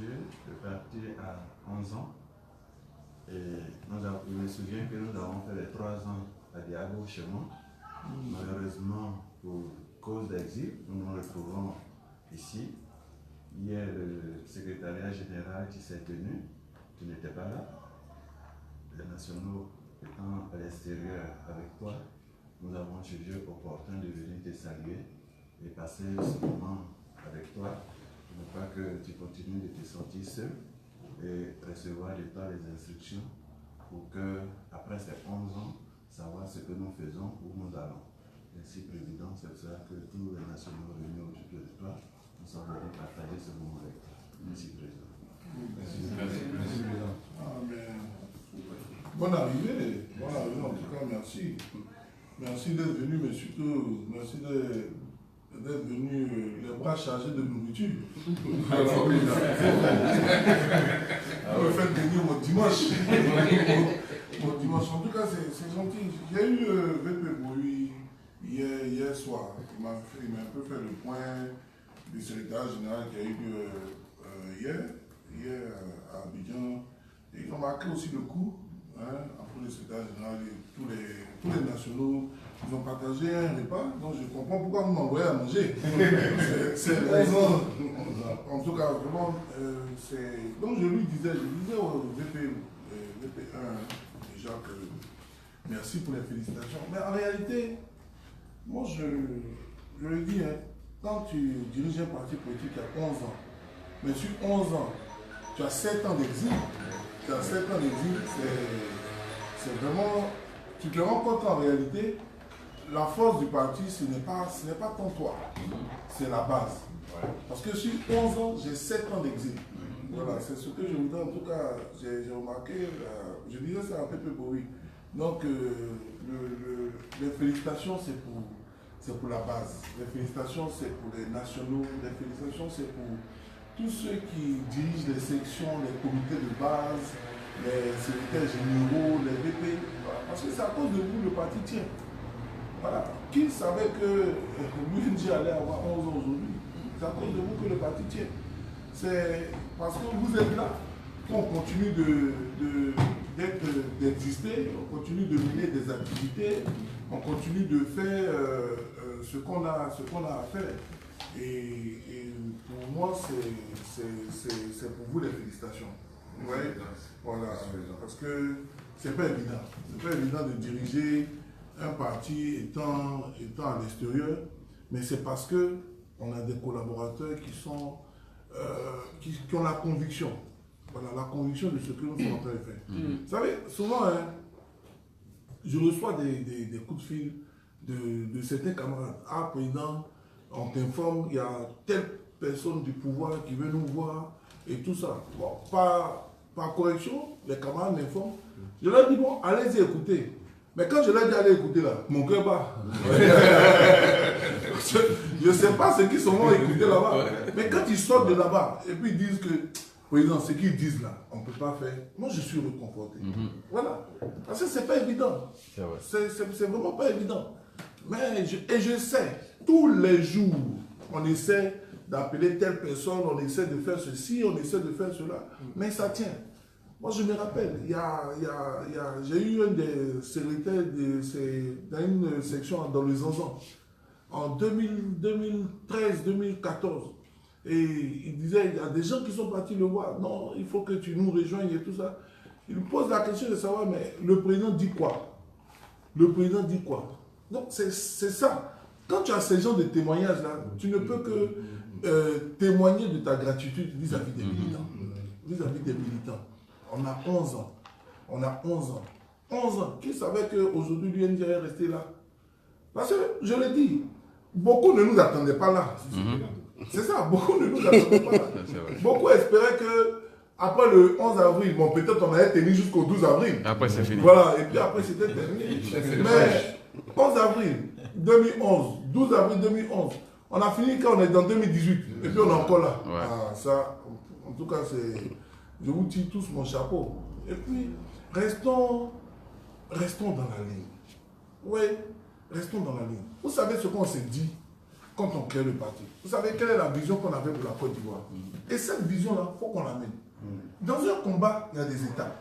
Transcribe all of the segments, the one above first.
le parti a 11 ans. Et je me souviens que nous avons fait les 3 ans à Diago chez moi. Malheureusement, pour cause d'exil, nous nous retrouvons ici. Hier, le secrétariat général qui s'est tenu, tu n'étais pas là. Les nationaux étant à l'extérieur avec toi, nous avons jugé opportun de venir te saluer et passer ce moment avec toi. Ne pas que tu continues de te sentir seul et recevoir de toi les instructions pour que, après ces 11 ans, savoir ce que nous faisons, où nous allons. Merci, Président, c'est pour ça que tous les nationaux réunis autour de toi, nous sommes venus partager ce moment avec toi. Merci, Président. Merci, Président. Bonne arrivée, en tout cas, merci. Merci d'être venu, mais surtout, merci d'être venu les bras chargés de nourriture. Vous me faites venir mon dimanche. Mon dimanche. En tout cas, c'est gentil. J'ai eu VP Boui hier soir. Il m'a un peu fait le point du secrétaire général qui a eu hier à Abidjan. Et ils ont marqué aussi le coup. Après le secrétaire général et tous les nationaux, ils ont partagé un repas, donc je comprends pourquoi vous m'envoyez à manger. C'est raison. En tout cas, vraiment, donc je disais au VP1 déjà que merci pour les félicitations. Mais en réalité, moi je le dis, quand tu diriges un parti politique à 11 ans, mais sur 11 ans, tu as 7 ans d'exil. Dans 7 ans d'exil, c'est vraiment, tu te rends compte en réalité, la force du parti, ce n'est pas tant toi, c'est la base. Parce que sur 11 ans, j'ai 7 ans d'exil. Voilà, c'est ce que je voudrais, en tout cas, j'ai remarqué, je disais ça à Pepe Boui. Donc, les félicitations, c'est pour la base. Les félicitations, c'est pour les nationaux. Les félicitations, c'est pour tous ceux qui dirigent les sections, les comités de base, les secrétaires généraux, les VP, voilà. Parce que c'est à cause de vous le parti tient. Voilà. Qui savait que l'UNG allait avoir 11 ans aujourd'hui? C'est à cause de vous que le parti tient. C'est parce que vous êtes là qu'on continue d'exister, on continue de mener des activités, on continue de faire ce qu'on a à faire. Et pour moi, c'est pour vous les félicitations. Ouais, voilà, parce que c'est pas évident. C'est pas évident de diriger un parti étant à l'extérieur, mais c'est parce que on a des collaborateurs qui ont la conviction. Voilà, la conviction de ce que nous sommes en train de faire. Vous savez, souvent, je reçois des coups de fil de certains camarades. Ah, président, on t'informe, il y a telle personne du pouvoir qui veut nous voir et tout ça. Bon, par correction, les camarades m'informent. Je leur dis, bon, allez-y écouter. Mais quand je leur dis allez écouter là, mon cœur bat. Je ne sais pas ce qu'ils sont vont écouter là-bas. Mais quand ils sortent de là-bas et puis ils disent que, président, ce qu'ils disent là, on ne peut pas faire. Moi, je suis réconforté. Voilà. Parce que ce n'est pas évident. C'est vraiment pas évident. Mais je sais, tous les jours, on essaie d'appeler telle personne, on essaie de faire ceci, on essaie de faire cela. Mais ça tient. Moi, je me rappelle, j'ai eu un des secrétaires dans une section dans les 11 ans, en 2013-2014. Et il disait, il y a des gens qui sont partis le voir. Non, il faut que tu nous rejoignes et tout ça. Il me pose la question de savoir, mais le président dit quoi? Le président dit quoi? Donc, c'est ça. Quand tu as ces genres de témoignages-là, tu ne peux que témoigner de ta gratitude vis-à-vis des militants. Vis-à-vis des militants. On a 11 ans. On a 11 ans. 11 ans. Qui savait qu'aujourd'hui, l'UNG est resté là? Parce que, je le dis, beaucoup ne nous attendaient pas là. C'est ça, beaucoup ne nous attendaient pas là. Beaucoup espéraient que après le 11 avril, bon, peut-être on allait tenir jusqu'au 12 avril. Après, c'est fini. Voilà, et puis après, c'était terminé. Mais 11 avril 2011, 12 avril 2011, on a fini quand on est dans 2018. Et puis on est encore là. Ouais. Ah, ça, en tout cas, c'est... Je vous tire tous mon chapeau. Et puis, restons dans la ligne. Oui, restons dans la ligne. Vous savez ce qu'on s'est dit quand on crée le parti. Vous savez quelle est la vision qu'on avait pour la Côte d'Ivoire? Et cette vision-là, il faut qu'on l'amène. Dans un combat, il y a des étapes.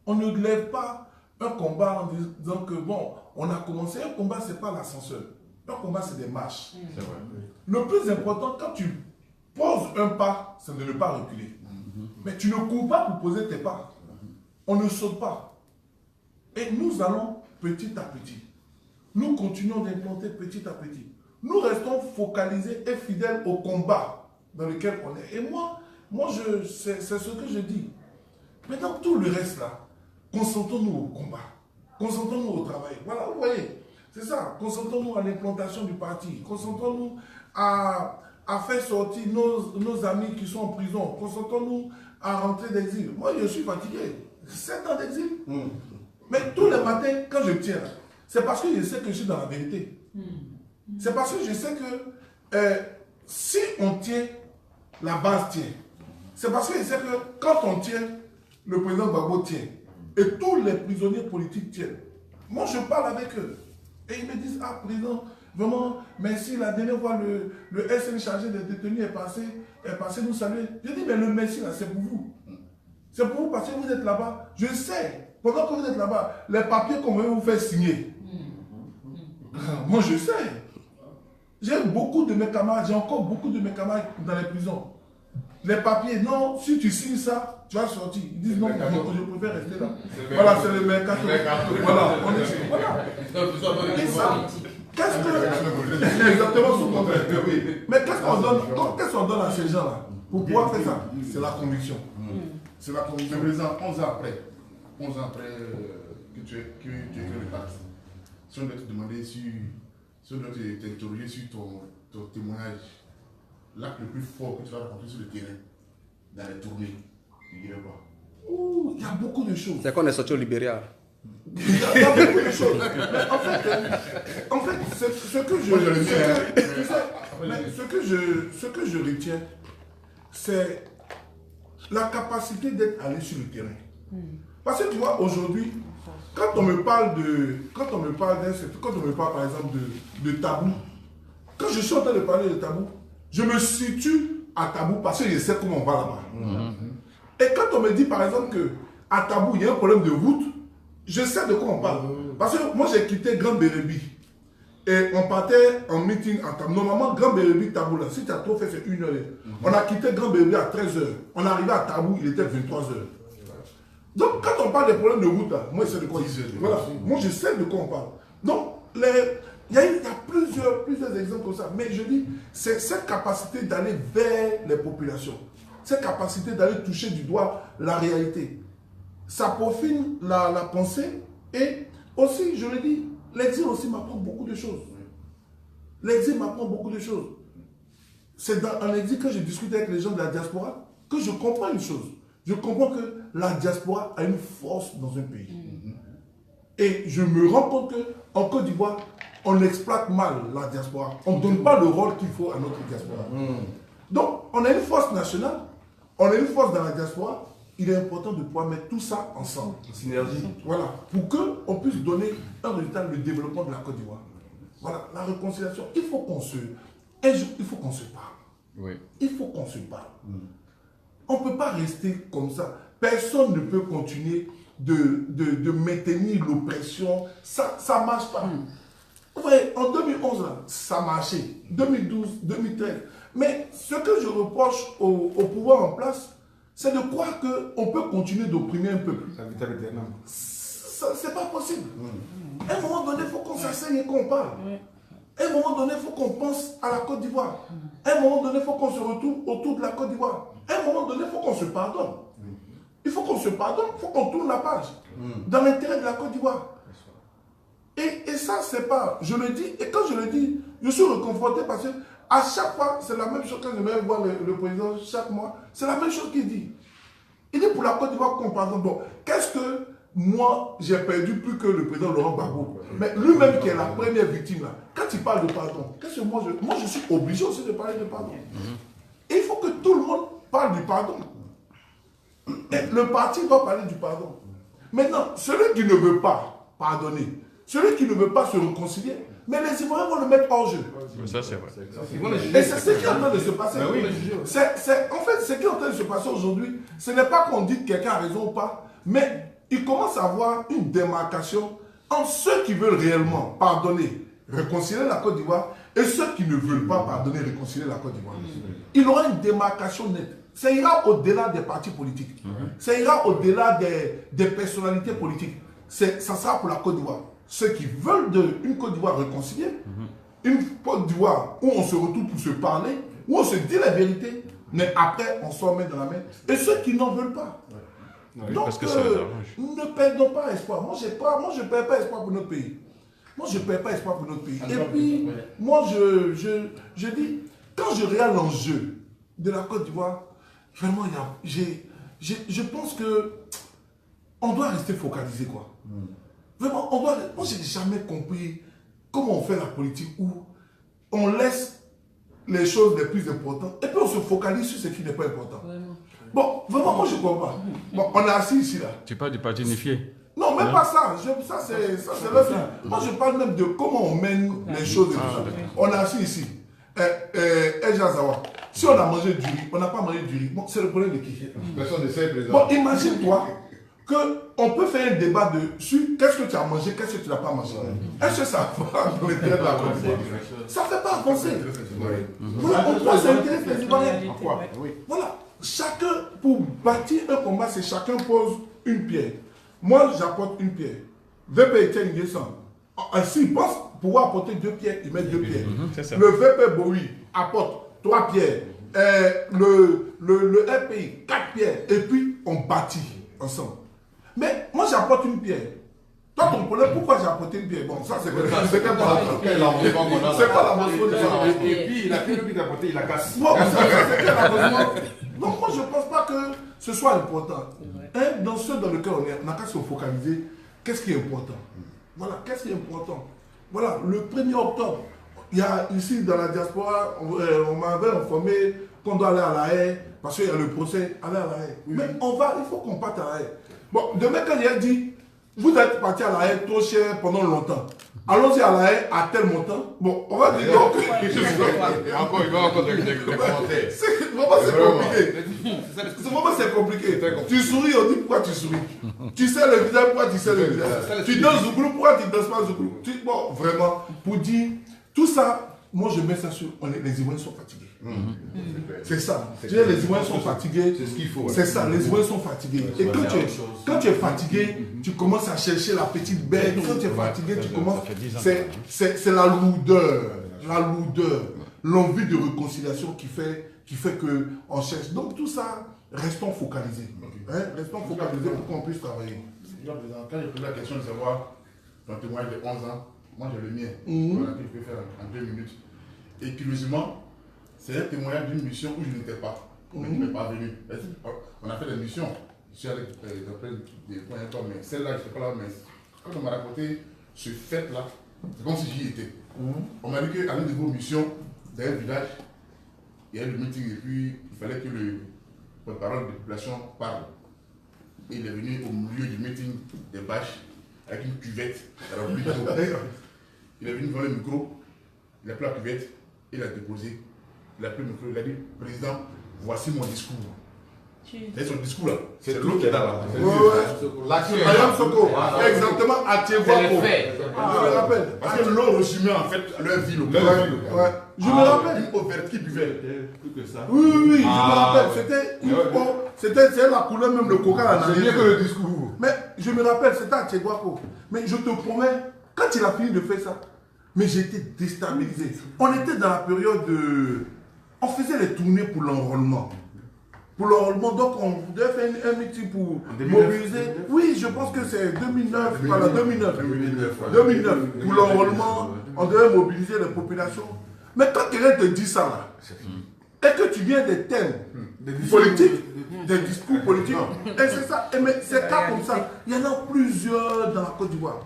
On ne lève pas un combat en disant que, bon, on a commencé. Un combat, ce n'est pas l'ascenseur. Un combat, c'est des marches. C'est vrai. Le plus important, quand tu poses un pas, c'est de ne pas reculer. Mais tu ne cours pas pour poser tes pas. On ne saute pas. Et nous allons petit à petit. Nous continuons d'implanter petit à petit. Nous restons focalisés et fidèles au combat dans lequel on est. Et moi c'est ce que je dis. Maintenant, tout le reste là, concentrons-nous au combat. Concentrons-nous au travail. Voilà, vous voyez. C'est ça. Concentrons-nous à l'implantation du parti. Concentrons-nous à faire sortir nos amis qui sont en prison. Concentrons-nous à rentrer d'exil. Moi, je suis fatigué. 7 ans d'exil. Mais tous les matins, quand je tiens, c'est parce que je sais que je suis dans la vérité. C'est parce que je sais que si on tient, la base tient. C'est parce que je sais que quand on tient, le président Gbagbo tient. Et tous les prisonniers politiques tiennent. Moi, je parle avec eux. Et ils me disent, ah, président, vraiment, merci, la dernière fois, le SN chargé des détenus est passé nous saluer. Je dis, mais le merci, là, c'est pour vous. C'est pour vous parce que vous êtes là-bas. Je sais, pendant que vous êtes là-bas, les papiers qu'on va vous faire signer. Moi, je sais. J'ai beaucoup de mes camarades, j'ai encore beaucoup de mes camarades dans les prisons. Les papiers, non, si tu signes ça, tu vas sortir. Ils disent non, je préfère rester là. Voilà, c'est le mercato. Voilà, on est voilà. Et ça, qu'est-ce que. Exactement ce qu'on fait. Mais qu'est-ce qu'on donne à ces gens-là pour pouvoir faire ça? C'est la conviction. C'est la conviction. Mais président, 11 ans après que tu es créé le parti, si on doit te demander, si on doit t'interroger sur ton témoignage, l'acte le plus fort que tu vas raconter sur le terrain, dans les tournées, tu dirais quoi? Ouh, il y a beaucoup de choses. C'est qu'on est sorti au Libéria. Il y a beaucoup de choses. Mais en fait, ce que je retiens, c'est la capacité d'être allé sur le terrain. Parce que tu vois, aujourd'hui, quand on me parle par exemple de tabou, quand je suis en train de parler de tabou, je me situe à tabou parce que je sais comment on va là-bas. Et quand on me dit par exemple qu'à tabou, il y a un problème de route, je sais de quoi on parle. Parce que moi, j'ai quitté Grand Bérébi. Et on partait en meeting à Tabou. Normalement, Grand Bérébi, Tabou, là, si tu as trop fait, c'est 1 heure. On a quitté Grand Bérébi à 13h. On est arrivé à Tabou, il était 23h. Donc, quand on parle des problèmes de route, là, moi, je sais de quoi il voilà. Moi, je sais de quoi on parle. Donc, il y a plusieurs exemples comme ça. Mais je dis, c'est cette capacité d'aller vers les populations. Cette capacité d'aller toucher du doigt la réalité. Ça profile la pensée. Et aussi, je le dis, l'exil aussi m'apprend beaucoup de choses. L'exil m'apprend beaucoup de choses. C'est en exil que je discute avec les gens de la diaspora que je comprends une chose. Je comprends que la diaspora a une force dans un pays. Et je me rends compte qu'en Côte d'Ivoire, on exploite mal la diaspora. On ne donne pas le rôle qu'il faut à notre diaspora. Donc, on a une force nationale, on a une force dans la diaspora. Il est important de pouvoir mettre tout ça ensemble. Synergie. Voilà, pour qu'on puisse donner un résultat, le développement de la Côte d'Ivoire. Voilà, la réconciliation. Il faut qu'on se parle. Oui. Il faut qu'on se parle. On ne peut pas rester comme ça. Personne ne peut continuer de maintenir l'oppression. Ça ne marche pas. Vous voyez, en 2011, là, ça marchait. 2012, 2013. Mais ce que je reproche au pouvoir en place, c'est de croire qu'on peut continuer d'opprimer un peuple. C'est pas possible. À un moment donné, il faut qu'on s'asseye et qu'on parle. À un moment donné, il faut qu'on pense à la Côte d'Ivoire. À un moment donné, il faut qu'on se retrouve autour de la Côte d'Ivoire. À un moment donné, il faut qu'on se pardonne. Il faut qu'on se pardonne, il faut qu'on tourne la page. Dans l'intérêt de la Côte d'Ivoire. Et ça, c'est pas... Je le dis, et quand je le dis, je suis reconforté parce que à chaque fois, c'est la même chose quand je vais voir le président chaque mois. C'est la même chose qu'il dit. Il dit pour la Côte d'Ivoire qu'on pardonne. Bon, qu'est-ce que moi, j'ai perdu plus que le président Laurent Gbagbo? Mais lui-même qui est la première victime, là, quand il parle de pardon, qu'est-ce que moi je suis obligé aussi de parler de pardon. Et il faut que tout le monde parle du pardon. Et le parti doit parler du pardon. Maintenant, celui qui ne veut pas pardonner, celui qui ne veut pas se réconcilier, Mais les Ivoiriens vont le mettre hors jeu. Ça, c'est vrai. Et c'est ce qui est en train de se passer. En fait, ce qui est en train de se passer aujourd'hui, ce n'est pas qu'on dit que quelqu'un a raison ou pas, mais il commence à avoir une démarcation entre ceux qui veulent réellement pardonner, réconcilier la Côte d'Ivoire, et ceux qui ne veulent pas pardonner, réconcilier la Côte d'Ivoire. Il aura une démarcation nette. Ça ira au-delà des partis politiques. Ça ira au-delà des personnalités politiques. Ça sera pour la Côte d'Ivoire. Ceux qui veulent une Côte d'Ivoire réconciliée, une Côte d'Ivoire où on se retrouve pour se parler, où on se dit la vérité, mais après on s'en met dans la main. Et ceux qui n'en veulent pas. Donc, parce que ça les arrange. ne perdons pas espoir. Moi, je ne perds pas espoir pour notre pays. Moi, je ne perds pas espoir pour notre pays. Et puis, moi, je dis, quand je regarde l'enjeu de la Côte d'Ivoire, vraiment, je pense que on doit rester focalisé, quoi. Vraiment, on doit... Moi, je n'ai jamais compris comment on fait la politique où on laisse les choses les plus importantes et puis on se focalise sur ce qui n'est pas important. Bon, vraiment, moi, je ne comprends pas. Bon, on est assis ici, là. Tu parles du parti unifié? Non, même pas ça. Ça, c'est le film. Moi, je parle même de comment on mène les choses et tout ça. On est assis ici. Ejazawa. Si on a mangé du riz, on n'a pas mangé du riz. Bon, c'est le problème de qui? Personne ne sait, président. Bon, imagine-toi qu'on peut faire un débat sur qu'est-ce que tu as mangé, qu'est-ce que tu n'as pas mangé. Est-ce que ça va dans l'intérêt de la Côte? Ça ne fait pas avancer. Voilà, on doit s'intéresser les Ivoiriens. Voilà. Chacun, pour bâtir un combat, c'est chacun pose une pierre. Moi, j'apporte une pierre. VP Etienne Nguessan. S'il pense pouvoir apporter 2 pierres, il met 2 pierres. Le VP Bowie apporte 3 pierres. Le RPI, 4 pierres. Et puis, on bâtit ensemble. Mais moi, j'apporte une pierre. Toi, ton problème, pourquoi j'ai apporté une pierre? Bon, ça, c'est pas la mention. Et puis, il a fait le but d'apporter, il a cassé. Bon, c'est la mention. Donc, moi, je ne pense pas que ce soit important. Dans ce dans lequel on est, on n'a qu'à se focaliser. Qu'est-ce qui est important? Voilà, qu'est-ce qui est important? Voilà, le 1er octobre, il y a ici dans la diaspora, on m'avait informé qu'on doit aller à La Haye, parce qu'il y a le procès, aller à La Haye. Mais il faut qu'on parte à La Haye. Bon, demain, quand il a dit, vous êtes parti à La Haye trop cher pendant longtemps. Allons-y à La Haye à tel montant. Bon, on va dire donc. Encore, il va encore des commentaires. Vraiment, c'est compliqué. Tu souris, on dit pourquoi tu souris. Tu sais le visage, pourquoi tu sais le visage. Tu danses Zouglou, pourquoi tu ne danses pas Zouglou. Bon, vraiment, pour dire tout ça, moi je mets ça sur. Les Ivoiriens sont fatigués. C'est ça. Les Ivoiriens sont fatigués. C'est ce qu'il faut. C'est ça, les Ivoiriens sont fatigués. Et quand tu es fatigué, tu commences à chercher la petite bête. Quand tu es fatigué, tu commences. C'est la lourdeur. La lourdeur. L'envie de réconciliation qui fait qu'on cherche. Donc tout ça, restons focalisés. Restons focalisés pour qu'on puisse travailler. Quand j'ai posé la question de savoir ton témoignage de 11 ans, moi j'ai le mien. Voilà, que je peux faire en 2 minutes. Et curieusement, c'est un témoignage d'une mission où je n'étais pas. Je ne suis pas venu. On a fait des missions. Je suis allé d'après des points encore, mais celle-là, je n'étais pas là. Mais quand on m'a raconté ce fait-là, c'est comme si j'y étais. On m'a dit qu'à l'une de vos missions, dans un village, il y a eu le meeting et puis il fallait que le porte-parole de la population parle. Et il est venu au milieu du meeting des bâches avec une cuvette. Il est venu devant le micro, il a pris la cuvette, il a déposé, il a pris le micro, il a dit, président, voici mon discours. C'est son discours là. C'est l'autre qui est là. Ayam Soko, exactement, à Tchévoako. Je me rappelle. Parce que l'eau résumait en fait leur vie locale. Je me rappelle. Une eau verte qui buvait. Plus que ça. Oui, je me rappelle. C'était une eau. C'était la couleur même, le coca là. C'est mieux que le discours. Mais je me rappelle, c'était à Tchévoako. Mais je te promets, quand il a fini de faire ça, mais j'étais déstabilisé. On était dans la période de. On faisait les tournées pour l'enrôlement. Pour l'enrôlement, donc on devait faire un meeting pour mobiliser. Oui, je pense que c'est 2009. Voilà, 2009. 2009. Pour l'enrôlement, on devait mobiliser les populations. Mais quand quelqu'un te dit ça là, et que tu viens des thèmes politiques, des discours politiques, et c'est ça, et mais c'est cas comme ça. Il y en a plusieurs dans la Côte d'Ivoire.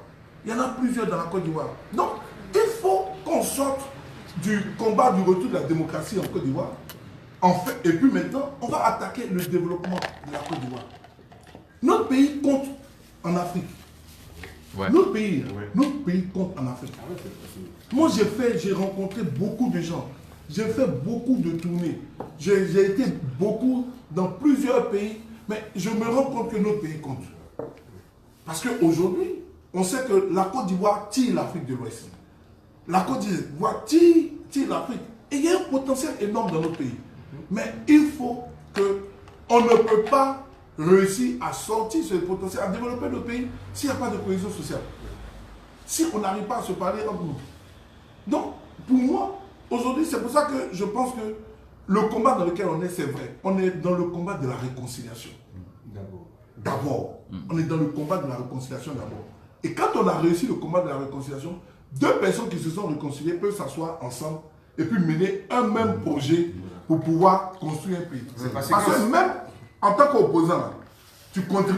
Donc, il faut qu'on sorte du combat du retour de la démocratie en Côte d'Ivoire. En fait, et puis maintenant, on va attaquer le développement de la Côte d'Ivoire. Notre pays compte en Afrique. Ouais. Notre pays compte en Afrique. Moi, j'ai rencontré beaucoup de gens. J'ai fait beaucoup de tournées. J'ai été beaucoup dans plusieurs pays. Mais je me rends compte que notre pays compte. Parce qu'aujourd'hui, on sait que la Côte d'Ivoire tire l'Afrique de l'Ouest. La Côte d'Ivoire tire l'Afrique. Et il y a un potentiel énorme dans notre pays. Mais il faut que on ne peut pas réussir à sortir ce potentiel, à développer notre pays s'il n'y a pas de cohésion sociale. Si on n'arrive pas à se parler entre nous. Donc, pour moi, aujourd'hui, c'est pour ça que je pense que le combat dans lequel on est, c'est vrai. On est dans le combat de la réconciliation. D'abord. On est dans le combat de la réconciliation d'abord. Et quand on a réussi le combat de la réconciliation, deux personnes qui se sont réconciliées peuvent s'asseoir ensemble et puis mener un même projet pour pouvoir construire un pays. Parce que même en tant qu'opposant, tu contribues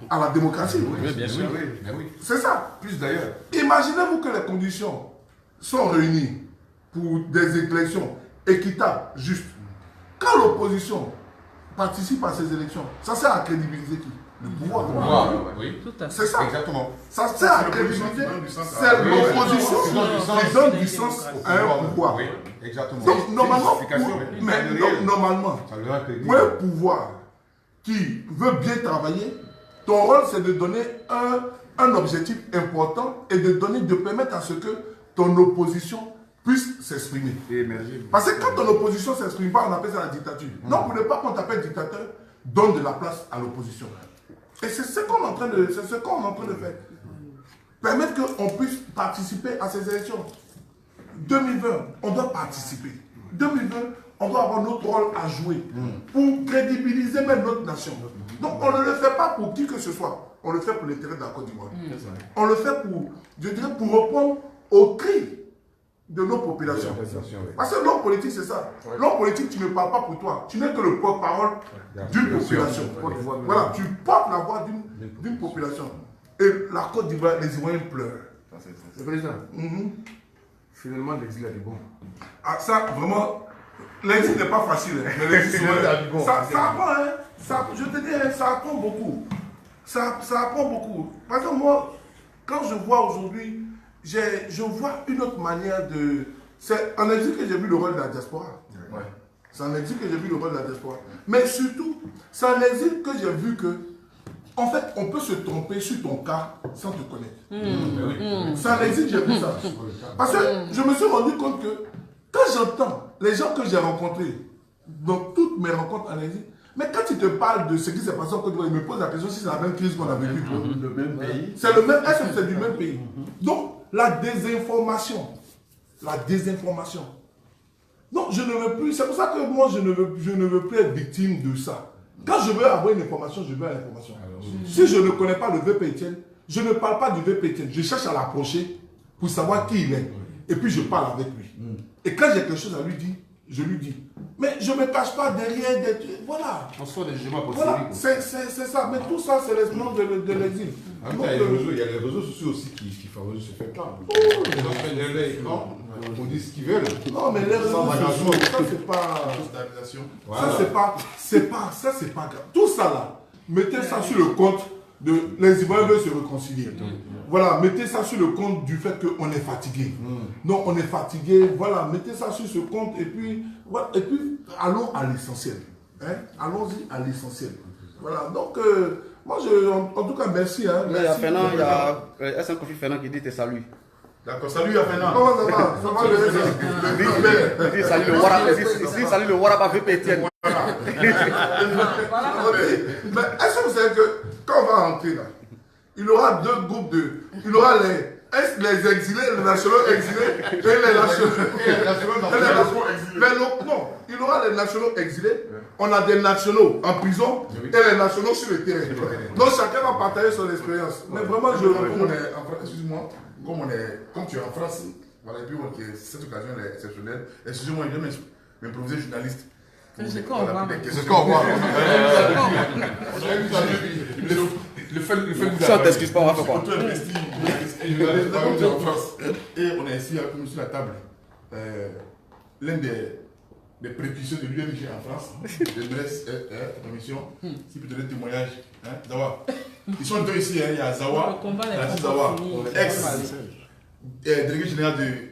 à la démocratie. Oui, bien sûr. Oui. C'est ça. Plus d'ailleurs. Imaginez-vous que les conditions sont réunies pour des élections équitables, justes. Quand l'opposition participe à ces élections, ça sert à crédibiliser qui? Le pouvoir. Oui. C'est ça. Exactement. Ça sert à crédibiliser. C'est l'opposition qui donne du sens à un pouvoir. Oui, exactement. Donc, normalement, pour un pouvoir qui veut bien travailler, ton rôle, c'est de donner un objectif important et de permettre à ce que ton opposition puisse s'exprimer. Parce que quand ton opposition ne s'exprime pas, on appelle ça la dictature. Non, pour ne pas qu'on t'appelle dictateur, donne de la place à l'opposition. Et c'est ce qu'on est en train de faire. Permettre qu'on puisse participer à ces élections. 2020, on doit participer. 2020, on doit avoir notre rôle à jouer pour crédibiliser même notre nation. Donc on ne le fait pas pour qui que ce soit. On le fait pour l'intérêt de la Côte d'Ivoire. On le fait pour répondre aux cris de nos populations. Parce que l'homme politique, c'est ça. L'homme politique, tu ne parles pas pour toi. Tu n'es que le porte-parole d'une population. Voilà, tu portes la voix d'une population. Et la Côte d'Ivoire, les Ivoiriens pleurent. Le président, finalement, l'exil a du bon. Ah, ça, vraiment, l'exil n'est pas facile. Ça apprend, hein. Je te dis, ça apprend beaucoup. Ça apprend beaucoup. Par exemple, moi, quand je vois aujourd'hui, je vois une autre manière de... C'est en exil que j'ai vu le rôle de la diaspora. Ouais. C'est en exil que j'ai vu le rôle de la diaspora. Mais surtout, c'est en exil que j'ai vu que, en fait, on peut se tromper sur ton cas sans te connaître. C'est en exil que j'ai vu ça. Parce que je me suis rendu compte que, quand j'entends les gens que j'ai rencontrés, dans toutes mes rencontres en exil, mais quand ils te parlent de ce qui s'est passé en Côte d'Ivoire, ils me posent la question si c'est la même crise qu'on a vécue. Le même pays. C'est le même, est-ce que c'est du même pays? Donc, la désinformation. Non, je ne veux plus. C'est pour ça que moi, je ne veux plus être victime de ça. Quand je veux avoir une information, je veux l'information. Si je ne connais pas le VP Etienne, je ne parle pas du VP Etienne. Je cherche à l'approcher pour savoir qui il est. Et puis, je parle avec lui. Et quand j'ai quelque chose à lui dire, je lui dis. Mais je ne me cache pas derrière des... Voilà. On sort des jugements possibles. Voilà, c'est ça. Mais tout ça, c'est l'esprit de l'exil. Il y a les réseaux sociaux aussi qui favorisent ce fait-là. Les gens prennent leur écran pour dire ce qu'ils veulent. Non, mais les réseaux sociaux, ça, c'est pas... Ça, c'est pas grave. Tout ça, là, mettez ça sur le compte de... Les Ivoiriens veulent se réconcilier. Voilà, mettez ça sur le compte du fait qu'on est fatigué. Non, on est fatigué. Voilà, mettez ça sur ce compte et puis allons à l'essentiel. Hein? Allons-y à l'essentiel. Voilà, donc, moi, en tout cas, merci. Hein, il y a Fernand, il y a S1 Kofi Fernand qui dit tes saluts. D'accord, salut à Fernand. Comment ça va? Ça va Il dit salut le Waraba VP Etienne. Mais est-ce que vous savez que quand on va rentrer là, il y aura deux groupes de... Il y aura les exilés, les nationaux exilés et les nationaux exilés. Mais non, il y aura les nationaux exilés, on a des nationaux en prison et les nationaux sur le terrain. Donc chacun va partager son expérience. Mais vraiment, excuse-moi, comme tu es en France, voilà, et puis cette occasion est exceptionnelle. Excusez-moi, je vais m'improviser journaliste. C'est ce qu'on voit. C'est ce qu'on voit. Ça ne t'excuse pas, on va faire quoi? Et on est ici sur la table. L'un des des précurseurs de l'UNG en France. J'aimerais ta mission, si tu peux donner témoignage. Hein, Zawa. Ils sont deux ici, hein. Il y a Zawa, Francis Zawa, ex-délégué général de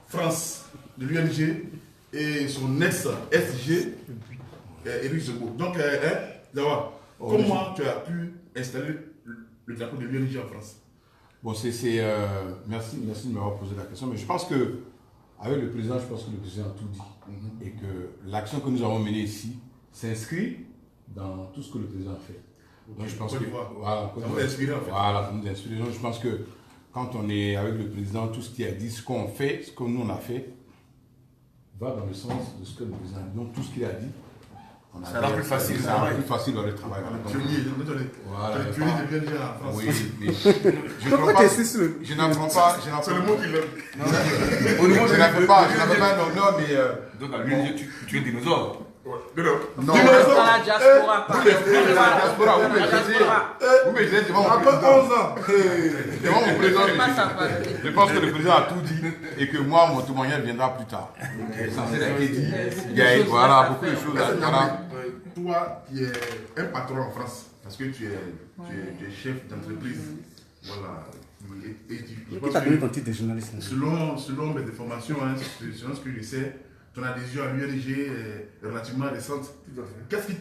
France, de l'UNG, et son ex-SG, Éric Zebo. Donc, Zawa, comment tu as pu installer le drapeau de l'UNG en France? Bon, merci de m'avoir posé la question, mais je pense que avec le président, je pense que le président a tout dit. Et que l'action que nous avons menée ici s'inscrit dans tout ce que le président a fait. Donc, je pense que voilà, ça nous a inspiré en fait. Voilà, ça nous a inspiré. Donc, je pense que quand on est avec le président, tout ce qu'il a dit, ce qu'on fait, ce que nous on a fait, va dans le sens de ce que le président a dit. Donc, tout ce qu'il a dit, ça rend plus facile. Ça rend plus facile dans le travail. Voilà. Tu es pionnier de l'UNG en France. Oui, mais je n'apprends pas. C'est le mot qu'il aime. Je n'avais pas un honneur, mais. Donc à l'UNG, tu es dinosaure. Non, Dans la diaspora, vous me disiez devant mon Après président. 11 ans. Devant mon président, je pense que le président a tout dit et que moi, mon témoignage viendra plus tard. L'essentiel a été dit. Il y a voilà, beaucoup de choses à dire. Toi, qui es un patron en France, parce que tu es chef d'entreprise. Voilà. Qui t'a donné ton titre de journaliste? Selon mes informations, hein, selon ce que je sais, ton adhésion à l'UNG est relativement récente. Qu'est-ce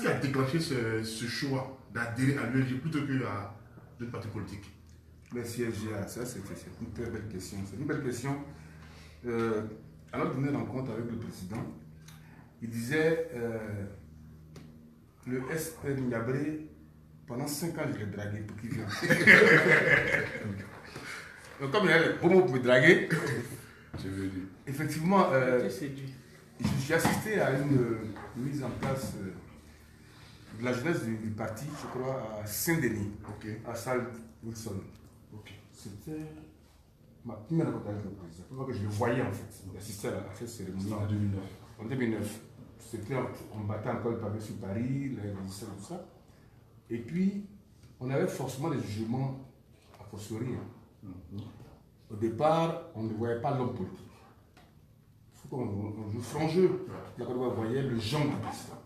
qui a déclenché ce choix d'adhérer à l'UNG plutôt qu'à d'autres partis politiques? Merci FGA, ça c'est une très belle question. C'est une belle question. Alors qu'on est en rencontre avec le président, il disait le SP Niabré, pendant 5 ans je l'ai dragué pour qu'il vienne. Donc comme il y a le beau mot pour me draguer, je veux dire. Effectivement, j'ai assisté à une mise en place de la jeunesse du parti, je crois, à Saint-Denis, à Salle Wilson. C'était ma première rencontre avec le président. C'est pour que je le voyais en fait. J'assistais à cette cérémonie en 2009. En 2009. On battait encore le pavé sur Paris, tout ça. Et puis, on avait forcément des jugements à fortiori. Au départ, on ne voyait pas l'homme politique. Il faut qu'on joue franc jeu. La Côte d'Ivoire voyait le genre du président.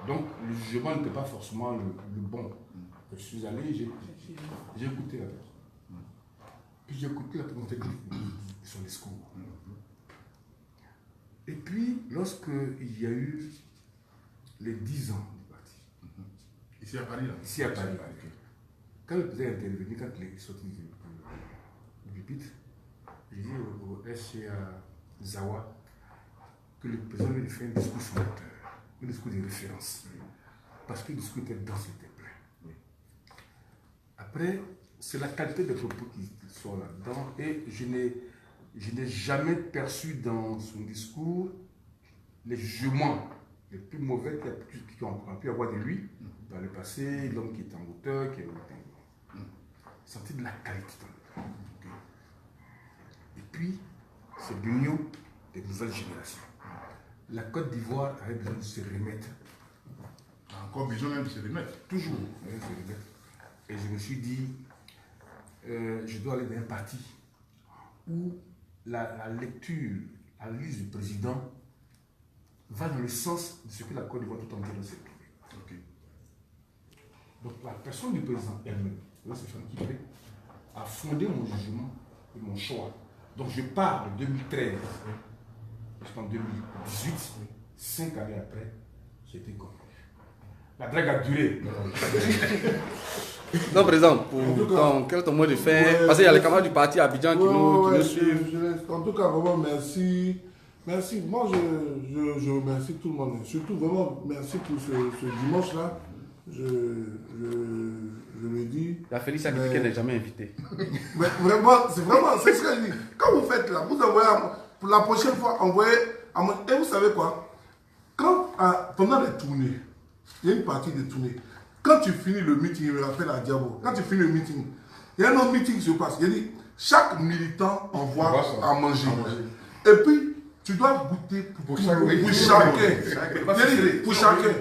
Donc, le jugement n'était pas forcément le bon. Je suis allé, j'ai écouté la personne. Puis j'ai écouté la présentation de son discours. Et puis, lorsqu'il y a eu les 10 ans du parti, ici à Paris, là. Ici à Paris. Quand le président est intervenu, quand il est sorti du pupitre, j'ai dit au SCA Zawa que le président lui fait un discours fondateur, un discours de référence. Parce que le discours était dense, il était plein. Après, c'est la qualité des propos qui sont là-dedans et je n'ai jamais perçu dans son discours les jugements les plus mauvais qu'on a pu avoir de lui dans le passé, l'homme qui est en hauteur, qui est en senti de la qualité dans le temps. Et puis, c'est l'union des nouvelles générations. La Côte d'Ivoire avait besoin de se remettre. Encore besoin même de se remettre. Toujours, de se remettre. Et je me suis dit, je dois aller dans un parti où la lecture, la liste du président va dans le sens de ce que la Côte d'Ivoire tout entière s'est trouvée. Donc la personne du président elle-même, Stéphane Kipré, a fondé mon jugement et mon choix. Donc je pars de 2013 jusqu'en 2018, 5 années après, j'ai été connu. La drague a duré. Non, président, quel est ton mot de fin? Parce qu'il y a les camarades du parti à Abidjan qui nous suivent. En tout cas, vraiment, merci. Merci. Moi, je remercie tout le monde. Surtout, vraiment, merci pour ce dimanche-là. Je le dis. La Félix a dit qu'elle n'est jamais invitée. Mais vraiment, c'est ce que je dis. Quand vous faites là, vous envoyez, pour la prochaine fois, envoyez. Et vous savez quoi? Pendant les tournées, il y a une partie des tournées. Quand tu finis le meeting, il me rappelle à Diabo, quand tu finis le meeting, il y a un autre meeting qui se passe. Il dit, chaque militant envoie à manger. Et puis, tu dois goûter pour chacun. Pour chacun.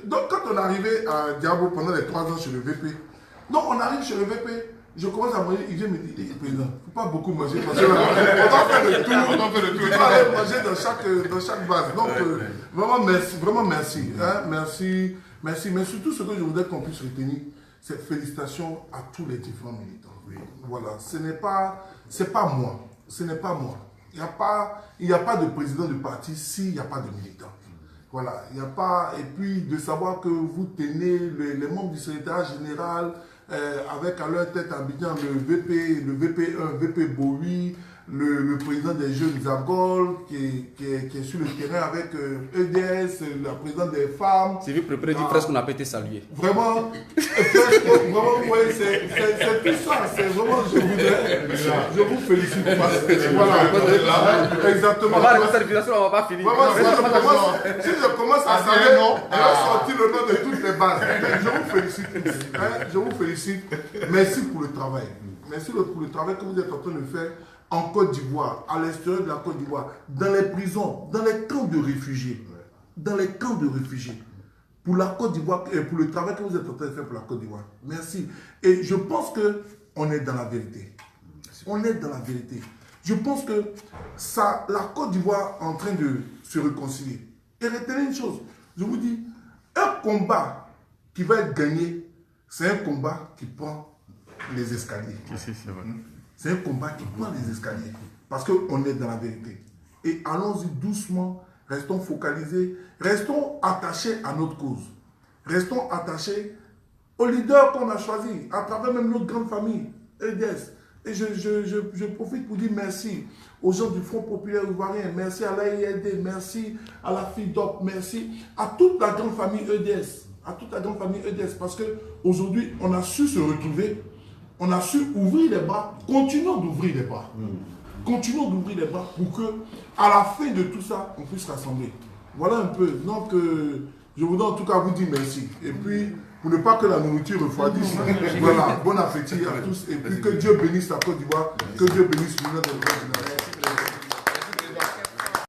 Donc, quand on arrivait à Diabo pendant les 3 ans sur le VP, donc on arrive sur le VP, Je commence à manger, il vient me dire, président, il ne faut pas beaucoup manger parce qu'on doit faire le tour, on doit aller manger dans chaque base. Donc, vraiment merci. Hein, merci. Mais surtout, ce que je voudrais qu'on puisse retenir, c'est félicitations à tous les différents militants. Voilà, c'est pas moi. Ce n'est pas moi. Il n'y a pas de président de parti s'il n'y a pas de militants. Voilà, il n'y a pas. Et puis, de savoir que vous tenez les membres du secrétariat général, avec à leur tête à Abidjan le VP1, VP Bowie, le président des jeunes Zagol, qui est sur le terrain avec EDS, la présidente des femmes. C'est vu préparer du presque qu'on a pas été salué. Vraiment, ouais, c'est tout ça. C'est vraiment, je vous félicite. Voilà, exactement. On va arrêter cette vidéo, on va pas finir. Si je commence à saluer, je vais sortir le nom de toutes les bases. Je vous félicite. Je vous félicite. Merci pour le travail. Merci pour le travail que vous êtes en train de faire en Côte d'Ivoire, à l'extérieur de la Côte d'Ivoire, dans les prisons, dans les camps de réfugiés. Dans les camps de réfugiés. Pour la Côte d'Ivoire et pour le travail que vous êtes en train de faire pour la Côte d'Ivoire. Merci. Et je pense qu'on est dans la vérité. On est dans la vérité. Je pense que la Côte d'Ivoire est en train de se réconcilier. Et retenez une chose, je vous dis, un combat qui va être gagné, c'est un combat qui prend les escaliers. C'est un combat qui prend les escaliers. Parce qu'on est dans la vérité. Et allons-y doucement, restons focalisés, restons attachés à notre cause. Restons attachés aux leaders qu'on a choisis, à travers même notre grande famille, EDS. Et je profite pour dire merci aux gens du Front Populaire Ivoirien, merci à l'AIRD, merci à la FIDOP, merci à toute la grande famille EDS. À toute la grande famille EDS. Parce qu'aujourd'hui, on a su se retrouver. On a su ouvrir les bras, continuons d'ouvrir les bras. Continuons d'ouvrir les bras pour que, à la fin de tout ça, on puisse rassembler. Voilà un peu. Donc, je voudrais en tout cas vous dire merci. Et puis, pour ne pas que la nourriture refroidisse, voilà, bon appétit à tous. Et puis que Dieu bénisse la Côte d'Ivoire, que Dieu bénisse l'Union des Génération.